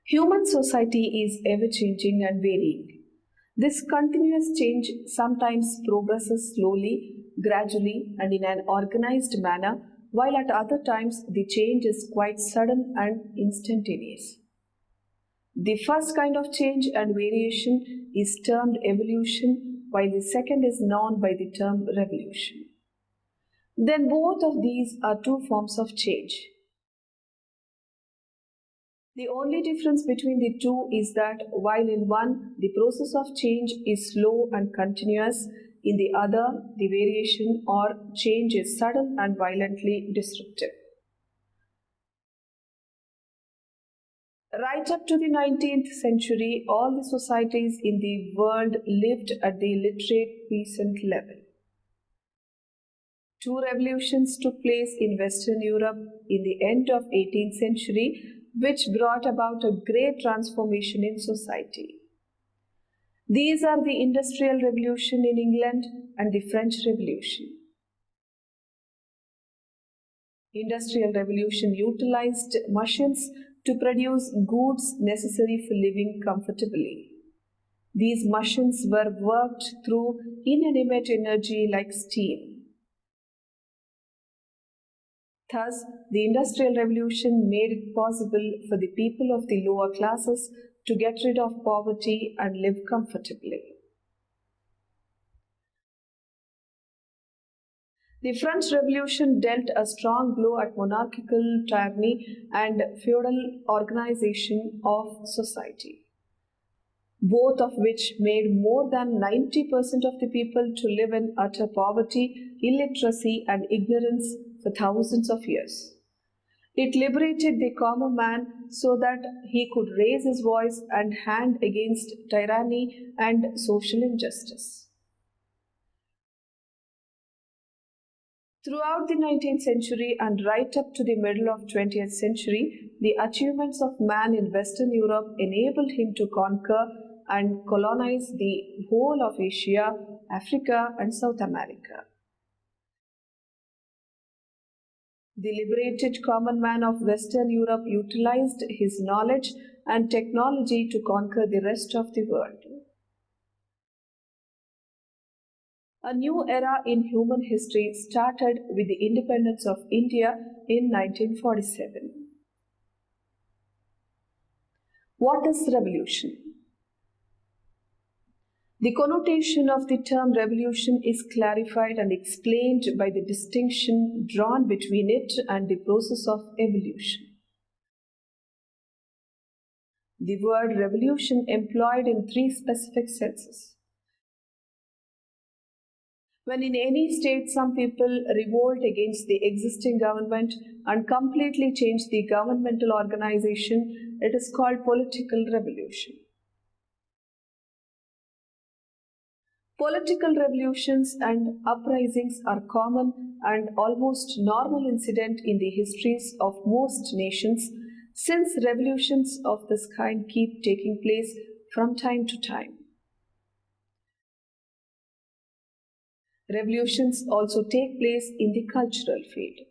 Human society is ever-changing and varying. This continuous change sometimes progresses slowly, gradually, and in an organized manner, while at other times the change is quite sudden and instantaneous. The first kind of change and variation is termed evolution, while the second is known by the term revolution. Then both of these are two forms of change. The only difference between the two is that while in one the process of change is slow and continuous, in the other the variation or change is sudden and violently disruptive. Right up to the 19th century, all the societies in the world lived at the literate peasant level. Two revolutions took place in Western Europe in the end of 18th century, which brought about a great transformation in society. These are the Industrial Revolution in England and the French Revolution. Industrial Revolution utilized machines to produce goods necessary for living comfortably. These machines were worked through inanimate energy like steam. Thus, the Industrial Revolution made it possible for the people of the lower classes to get rid of poverty and live comfortably. The French Revolution dealt a strong blow at monarchical tyranny and feudal organization of society, both of which made more than 90% of the people to live in utter poverty, illiteracy, and ignorance for thousands of years. It liberated the common man so that he could raise his voice and hand against tyranny and social injustice. Throughout the 19th century and right up to the middle of 20th century, the achievements of man in Western Europe enabled him to conquer and colonize the whole of Asia, Africa, and South America. The liberated common man of Western Europe utilized his knowledge and technology to conquer the rest of the world. A new era in human history started with the independence of India in 1947. What is revolution? The connotation of the term revolution is clarified and explained by the distinction drawn between it and the process of evolution. The word revolution employed in three specific senses. When in any state some people revolt against the existing government and completely change the governmental organization, it is called political revolution. Political revolutions and uprisings are common and almost normal incident in the histories of most nations, since revolutions of this kind keep taking place from time to time. Revolutions also take place in the cultural field.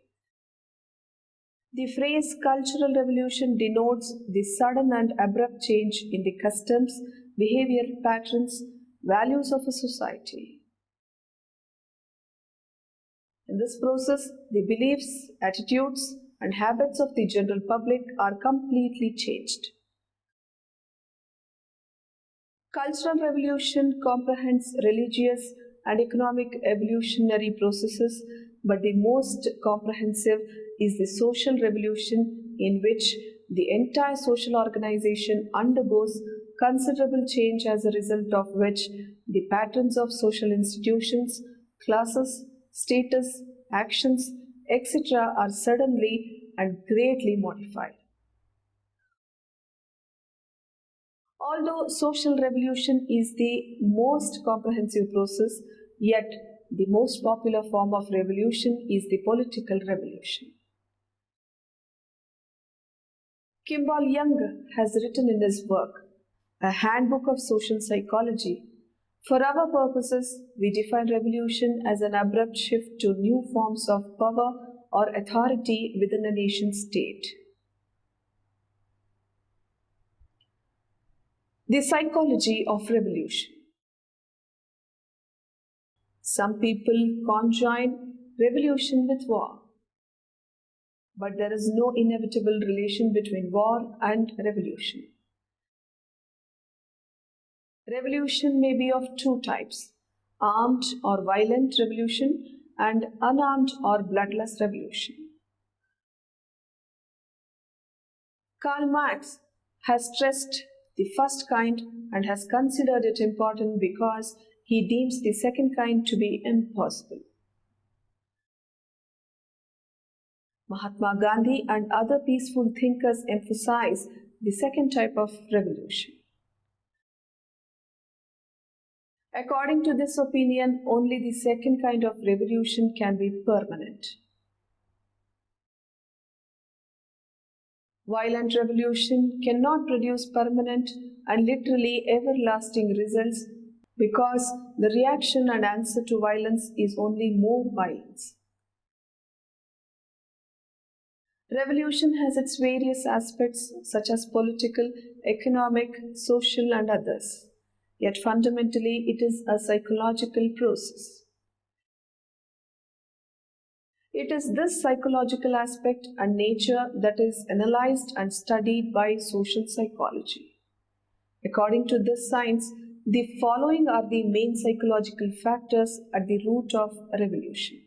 The phrase cultural revolution denotes the sudden and abrupt change in the customs, behavioral patterns, values of a society. In this process, the beliefs, attitudes, and habits of the general public are completely changed. Cultural revolution comprehends religious and economic evolutionary processes, but the most comprehensive is the social revolution, in which the entire social organization undergoes considerable change, as a result of which the patterns of social institutions, classes, status, actions, etc. are suddenly and greatly modified. Although social revolution is the most comprehensive process, yet the most popular form of revolution is the political revolution. Kimball Young has written in his work, A Handbook of Social Psychology, for our purposes, we define revolution as an abrupt shift to new forms of power or authority within a nation state. The psychology of revolution. Some people conjoin revolution with war, but there is no inevitable relation between war and revolution. Revolution may be of two types: armed or violent revolution and unarmed or bloodless revolution. Karl Marx has stressed the first kind and has considered it important because he deems the second kind to be impossible. Mahatma Gandhi and other peaceful thinkers emphasize the second type of revolution. According to this opinion, only the second kind of revolution can be permanent. Violent revolution cannot produce permanent and literally everlasting results because the reaction and answer to violence is only more violence. Revolution has its various aspects such as political, economic, social and others. Yet fundamentally it is a psychological process. It is this psychological aspect and nature that is analyzed and studied by social psychology. According to this science, the following are the main psychological factors at the root of a revolution.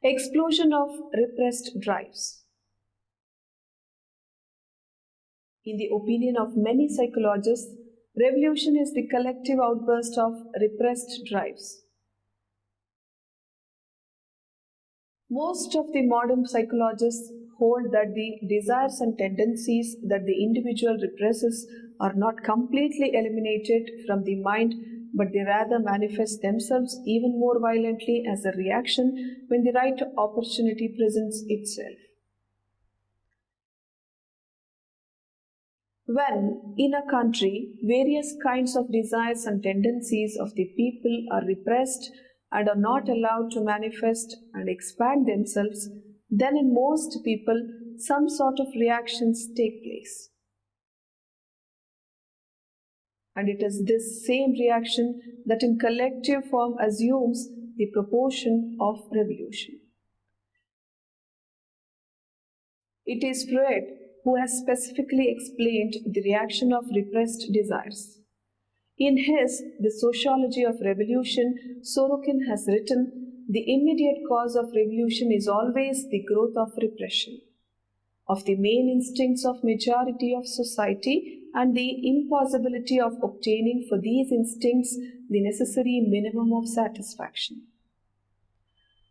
Explosion of repressed drives. In the opinion of many psychologists, revolution is the collective outburst of repressed drives. Most of the modern psychologists hold that the desires and tendencies that the individual represses are not completely eliminated from the mind, but they rather manifest themselves even more violently as a reaction when the right opportunity presents itself. When, in a country, various kinds of desires and tendencies of the people are repressed and are not allowed to manifest and expand themselves, then in most people some sort of reactions take place. And it is this same reaction that in collective form assumes the proportion of revolution. It is Freud who has specifically explained the reaction of repressed desires. In his The Sociology of Revolution, Sorokin has written, the immediate cause of revolution is always the growth of repression, of the main instincts of majority of society and the impossibility of obtaining for these instincts the necessary minimum of satisfaction.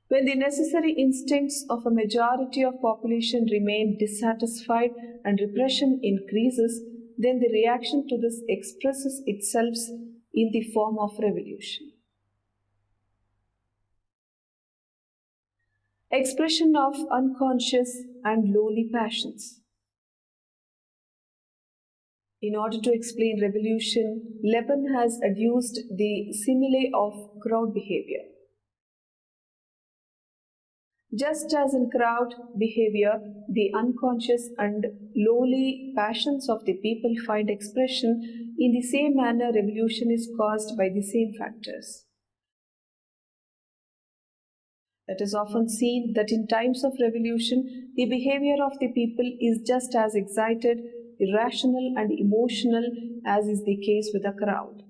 When the necessary instincts of a majority of population remain dissatisfied and repression increases, then the reaction to this expresses itself in the form of revolution. Expression of unconscious and lowly passions. In order to explain revolution, Leben has adduced the simile of crowd behavior. Just as in crowd behavior, the unconscious and lowly passions of the people find expression, in the same manner revolution is caused by the same factors. It is often seen that in times of revolution, the behavior of the people is just as excited, irrational and emotional as is the case with a crowd.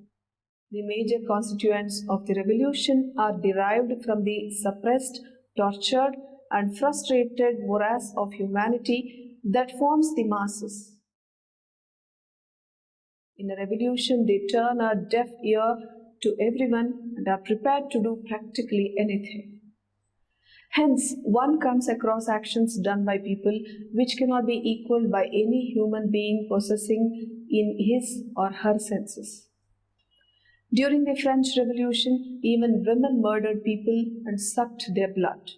The major constituents of the revolution are derived from the suppressed, tortured and frustrated morass of humanity that forms the masses. In a revolution, they turn a deaf ear to everyone and are prepared to do practically anything. Hence, one comes across actions done by people which cannot be equaled by any human being possessing in his or her senses. During the French Revolution, even women murdered people and sucked their blood.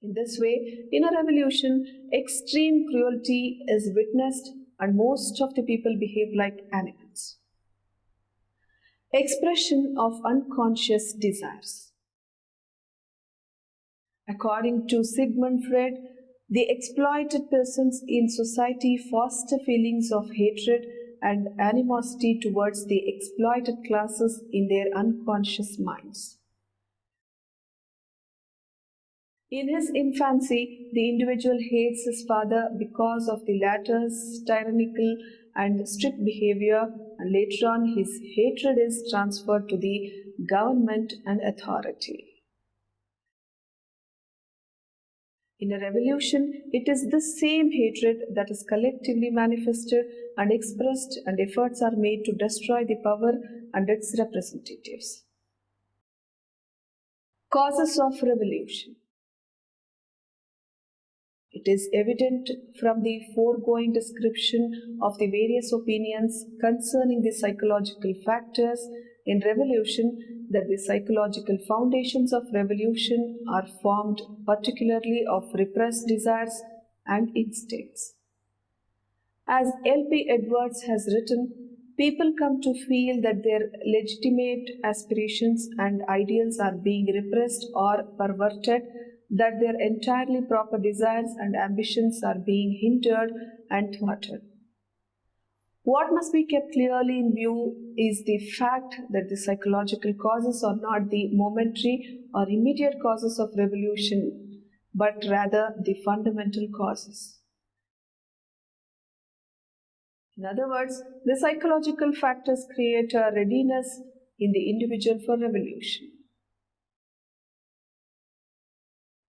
In this way, in a revolution, extreme cruelty is witnessed and most of the people behave like animals. Expression of unconscious desires. According to Sigmund Freud, The exploited persons in society foster feelings of hatred and animosity towards the exploited classes in their unconscious minds. In his infancy, the individual hates his father because of the latter's tyrannical and strict behavior, and later on his hatred is transferred to the government and authority. In a revolution, it is this same hatred that is collectively manifested and expressed, and efforts are made to destroy the power and its representatives. Causes of revolution. It is evident from the foregoing description of the various opinions concerning the psychological factors in revolution that the psychological foundations of revolution are formed particularly of repressed desires and instincts. As L.P. Edwards has written, people come to feel that their legitimate aspirations and ideals are being repressed or perverted, that their entirely proper desires and ambitions are being hindered and thwarted. What must be kept clearly in view is the fact that the psychological causes are not the momentary or immediate causes of revolution, but rather the fundamental causes. In other words, the psychological factors create a readiness in the individual for revolution.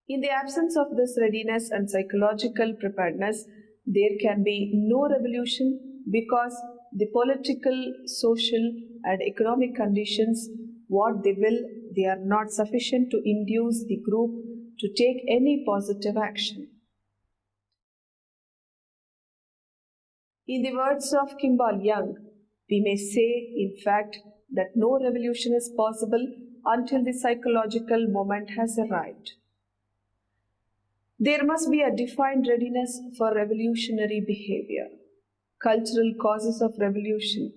In the absence of this readiness and psychological preparedness, there can be no revolution because the political, social, and economic conditions, what they will, they are not sufficient to induce the group to take any positive action. In the words of Kimball Young, we may say, in fact, that no revolution is possible until the psychological moment has arrived. There must be a defined readiness for revolutionary behavior. Cultural causes of revolution.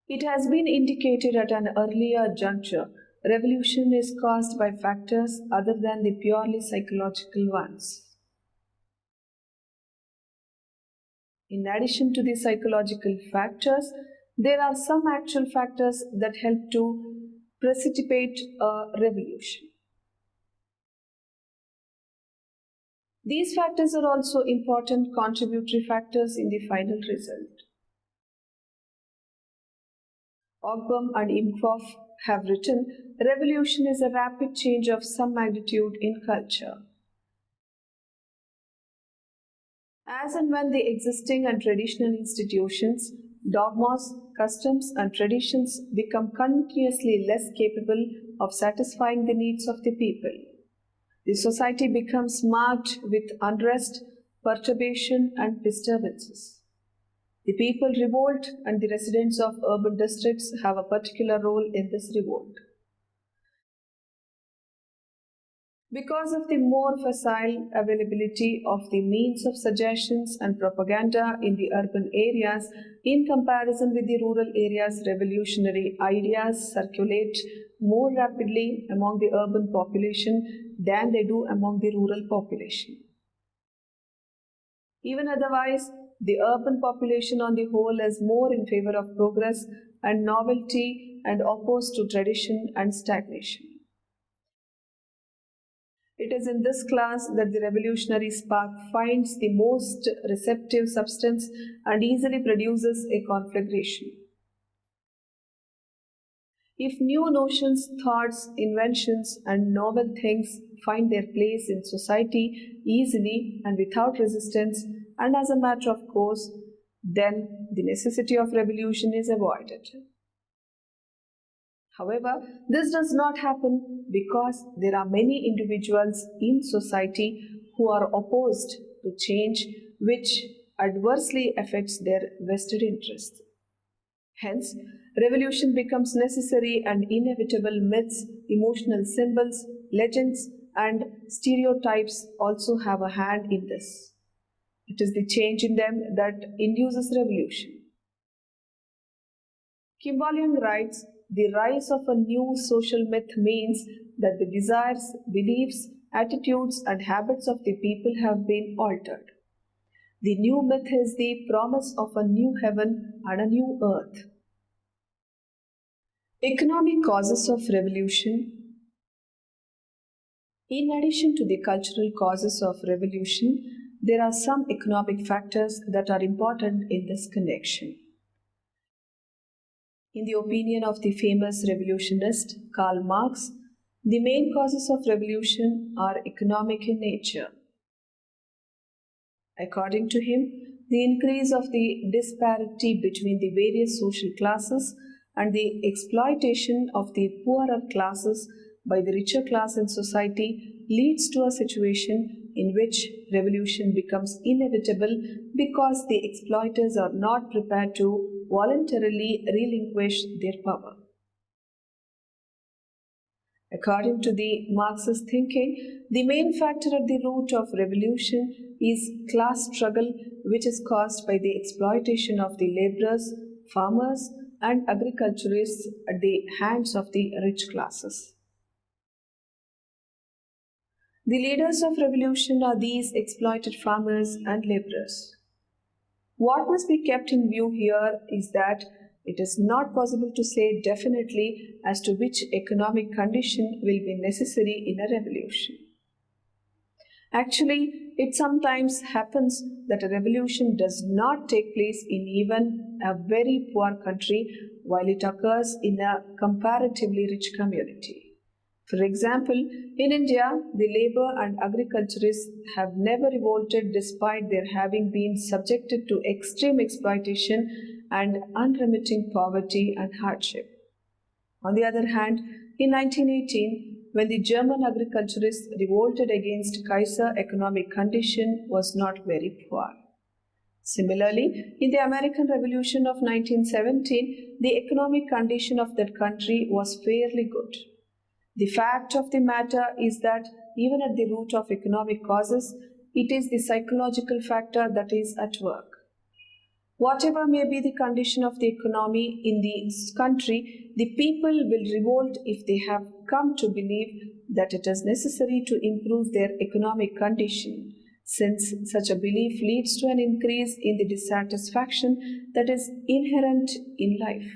It has been indicated at an earlier juncture, revolution is caused by factors other than the purely psychological ones. In addition to the psychological factors, there are some actual factors that help to precipitate a revolution. These factors are also important contributory factors in the final result. Ogbom and Imhoff have written, revolution is a rapid change of some magnitude in culture. As and when the existing and traditional institutions, dogmas, customs, and traditions become continuously less capable of satisfying the needs of the people, the society becomes marked with unrest, perturbation, and disturbances. The people revolt, and the residents of urban districts have a particular role in this revolt. Because of the more facile availability of the means of suggestions and propaganda in the urban areas, in comparison with the rural areas, revolutionary ideas circulate more rapidly among the urban population than they do among the rural population. Even otherwise, the urban population on the whole is more in favor of progress and novelty and opposed to tradition and stagnation. It is in this class that the revolutionary spark finds the most receptive substance and easily produces a conflagration. If new notions, thoughts, inventions, and novel things find their place in society easily and without resistance and as a matter of course, then the necessity of revolution is avoided. However, this does not happen because there are many individuals in society who are opposed to change which adversely affects their vested interests. Hence, revolution becomes necessary and inevitable. Myths, emotional symbols, legends, and stereotypes also have a hand in this. It is the change in them that induces revolution. Kimball Young writes, the rise of a new social myth means that the desires, beliefs, attitudes, and habits of the people have been altered. The new myth is the promise of a new heaven and a new earth. Economic causes of revolution. In addition to the cultural causes of revolution, there are some economic factors that are important in this connection. In the opinion of the famous revolutionist Karl Marx, the main causes of revolution are economic in nature. According to him, the increase of the disparity between the various social classes and the exploitation of the poorer classes by the richer class in society leads to a situation in which revolution becomes inevitable because the exploiters are not prepared to voluntarily relinquish their power. According to the Marxist thinking, the main factor at the root of revolution is class struggle, which is caused by the exploitation of the laborers, farmers, and agriculturists at the hands of the rich classes. The leaders of revolution are these exploited farmers and laborers. What must be kept in view here is that it is not possible to say definitely as to which economic condition will be necessary in a revolution. Actually, it sometimes happens that a revolution does not take place in even a very poor country while it occurs in a comparatively rich community. For example, in India, the labor and agriculturists have never revolted despite their having been subjected to extreme exploitation and unremitting poverty and hardship. On the other hand, in 1918, when the German agriculturists revolted against Kaiser, economic condition was not very poor. Similarly, in the American Revolution of 1917, the economic condition of that country was fairly good. The fact of the matter is that even at the root of economic causes, it is the psychological factor that is at work. Whatever may be the condition of the economy in the country, the people will revolt if they have come to believe that it is necessary to improve their economic condition, since such a belief leads to an increase in the dissatisfaction that is inherent in life.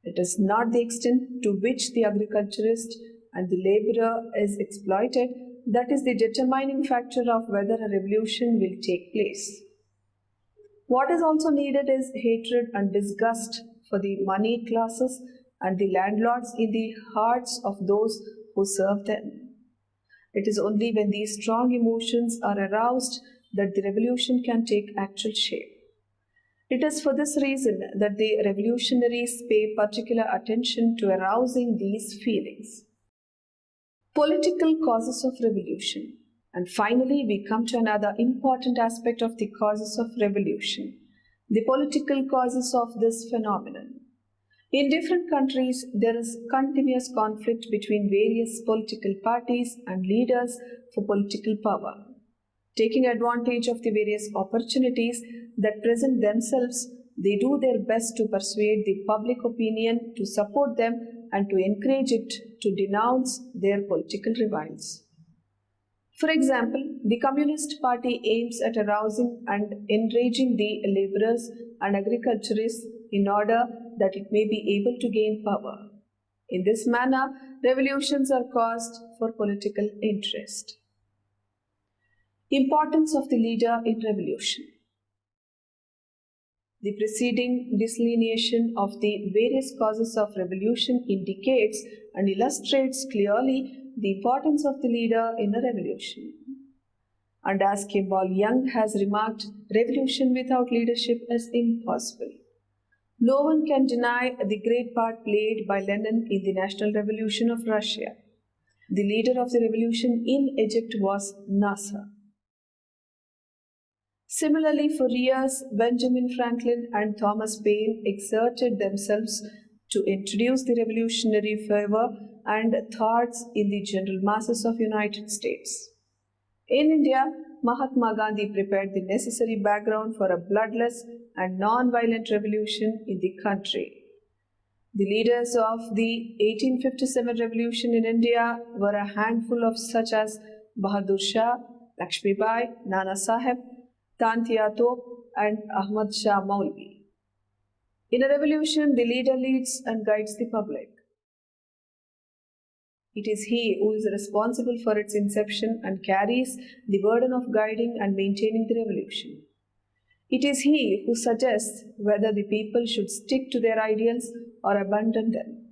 It is not the extent to which the agriculturist and the laborer is exploited that is the determining factor of whether a revolution will take place. What is also needed is hatred and disgust for the moneyed classes and the landlords in the hearts of those who serve them. It is only when these strong emotions are aroused that the revolution can take actual shape. It is for this reason that the revolutionaries pay particular attention to arousing these feelings. Political causes of revolution. And finally, we come to another important aspect of the causes of revolution, the political causes of this phenomenon. In different countries, there is continuous conflict between various political parties and leaders for political power. Taking advantage of the various opportunities that present themselves, they do their best to persuade the public opinion to support them and to encourage it to denounce their political rivals. For example, the Communist Party aims at arousing and enraging the laborers and agriculturists in order that it may be able to gain power. In this manner, revolutions are caused for political interest. Importance of the leader in revolution. The preceding delineation of the various causes of revolution indicates and illustrates clearly the importance of the leader in a revolution. And as Kimball Young has remarked, revolution without leadership is impossible. No one can deny the great part played by Lenin in the National Revolution of Russia. The leader of the revolution in Egypt was Nasser. Similarly, for years, Benjamin Franklin and Thomas Paine exerted themselves to introduce the revolutionary fervor and thoughts in the general masses of United States. In India, Mahatma Gandhi prepared the necessary background for a bloodless and non-violent revolution in the country. The leaders of the 1857 revolution in India were a handful of such as Bahadur Shah, Lakshmibai, Nana Sahib, Tantia Top, and Ahmad Shah Maulvi. In a revolution, the leader leads and guides the public. It is he who is responsible for its inception and carries the burden of guiding and maintaining the revolution. It is he who suggests whether the people should stick to their ideals or abandon them.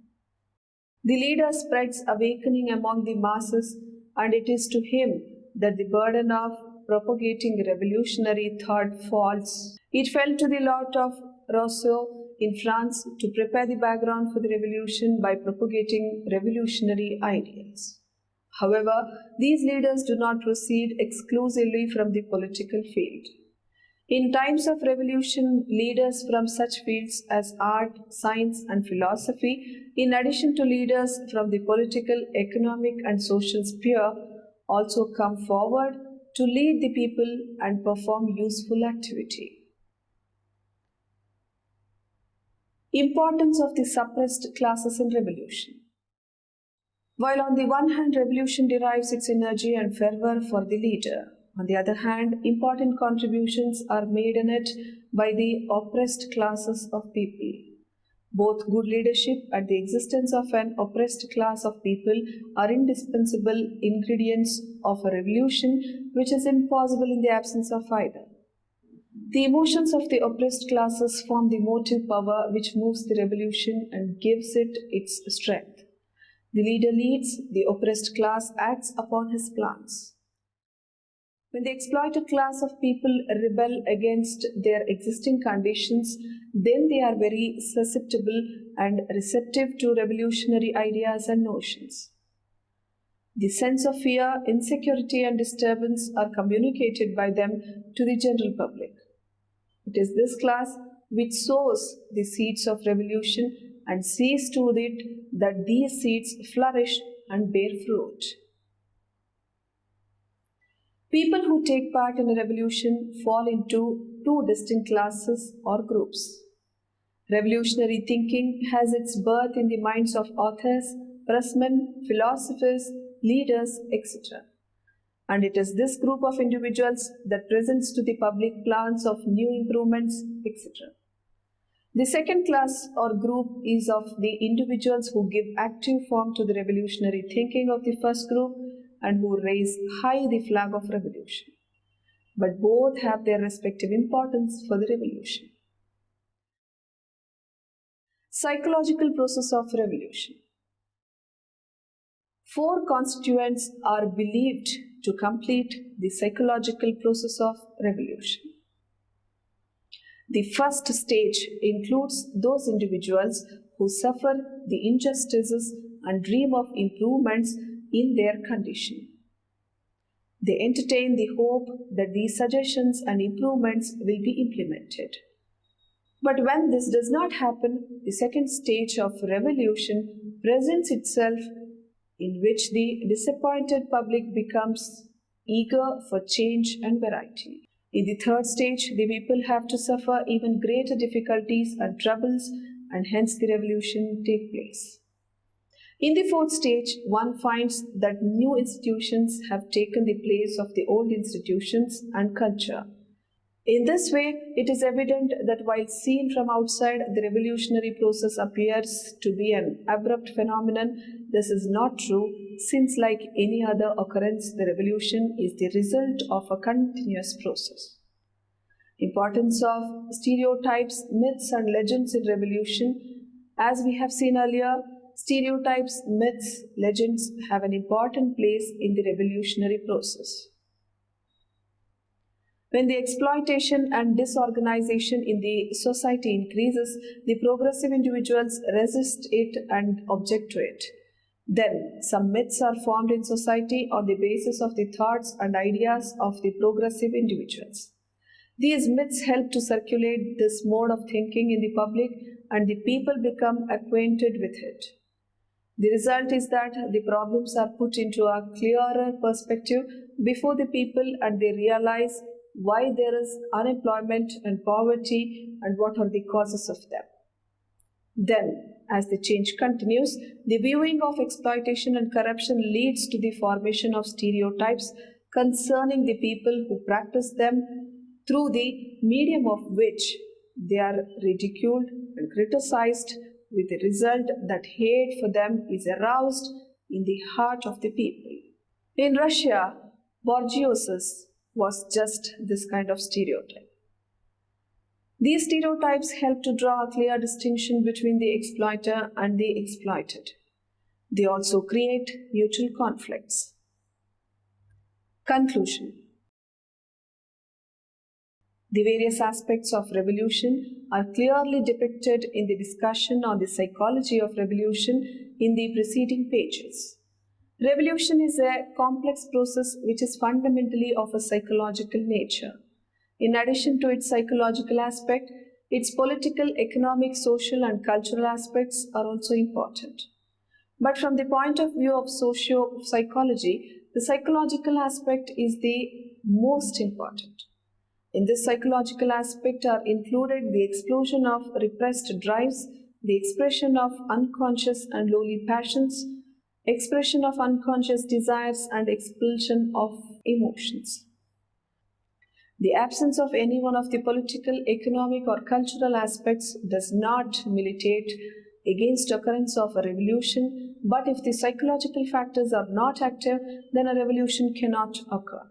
The leader spreads awakening among the masses, and it is to him that the burden of propagating revolutionary thought falls. It fell to the lot of Rousseau in France to prepare the background for the revolution by propagating revolutionary ideals. However, these leaders do not proceed exclusively from the political field. In times of revolution, leaders from such fields as art, science, and philosophy, in addition to leaders from the political, economic, and social sphere, also come forward to lead the people and perform useful activity. Importance of the suppressed classes in revolution. While on the one hand, revolution derives its energy and fervor for the leader, on the other hand, important contributions are made in it by the oppressed classes of people. Both good leadership and the existence of an oppressed class of people are indispensable ingredients of a revolution which is impossible in the absence of either. The emotions of the oppressed classes form the motive power which moves the revolution and gives it its strength. The leader leads, the oppressed class acts upon his plans. When the exploited class of people rebel against their existing conditions, then they are very susceptible and receptive to revolutionary ideas and notions. The sense of fear, insecurity, and disturbance are communicated by them to the general public. It is this class which sows the seeds of revolution and sees to it that these seeds flourish and bear fruit. People who take part in a revolution fall into two distinct classes or groups. Revolutionary thinking has its birth in the minds of authors, pressmen, philosophers, leaders, etc. And it is this group of individuals that presents to the public plans of new improvements, etc. The second class or group is of the individuals who give active form to the revolutionary thinking of the first group and who raise high the flag of revolution. But both have their respective importance for the revolution. Psychological process of revolution. 4 constituents are believed to complete the psychological process of revolution. The first stage includes those individuals who suffer the injustices and dream of improvements in their condition. They entertain the hope that these suggestions and improvements will be implemented. But when this does not happen, the second stage of revolution presents itself, in which the disappointed public becomes eager for change and variety. In the third stage, the people have to suffer even greater difficulties and troubles, and hence the revolution takes place. In the fourth stage, one finds that new institutions have taken the place of the old institutions and culture. In this way, it is evident that while seen from outside, the revolutionary process appears to be an abrupt phenomenon. This is not true, since like any other occurrence, the revolution is the result of a continuous process. Importance of stereotypes, myths, and legends in revolution. As we have seen earlier, stereotypes, myths, legends have an important place in the revolutionary process. When the exploitation and disorganization in the society increases, the progressive individuals resist it and object to it. Then, some myths are formed in society on the basis of the thoughts and ideas of the progressive individuals. These myths help to circulate this mode of thinking in the public, and the people become acquainted with it. The result is that the problems are put into a clearer perspective before the people, and they realize why there is unemployment and poverty and what are the causes of them. Then, as the change continues, the viewing of exploitation and corruption leads to the formation of stereotypes concerning the people who practice them, through the medium of which they are ridiculed and criticized, with the result that hate for them is aroused in the heart of the people. In Russia, bourgeoisie was just this kind of stereotype. These stereotypes help to draw a clear distinction between the exploiter and the exploited. They also create mutual conflicts. Conclusion. The various aspects of revolution are clearly depicted in the discussion on the psychology of revolution in the preceding pages. Revolution is a complex process which is fundamentally of a psychological nature. In addition to its psychological aspect, its political, economic, social, and cultural aspects are also important. But from the point of view of socio-psychology, the psychological aspect is the most important. In this psychological aspect are included the explosion of repressed drives, the expression of unconscious and lowly passions, expression of unconscious desires, and expulsion of emotions. The absence of any one of the political, economic, or cultural aspects does not militate against occurrence of a revolution, but if the psychological factors are not active, then a revolution cannot occur.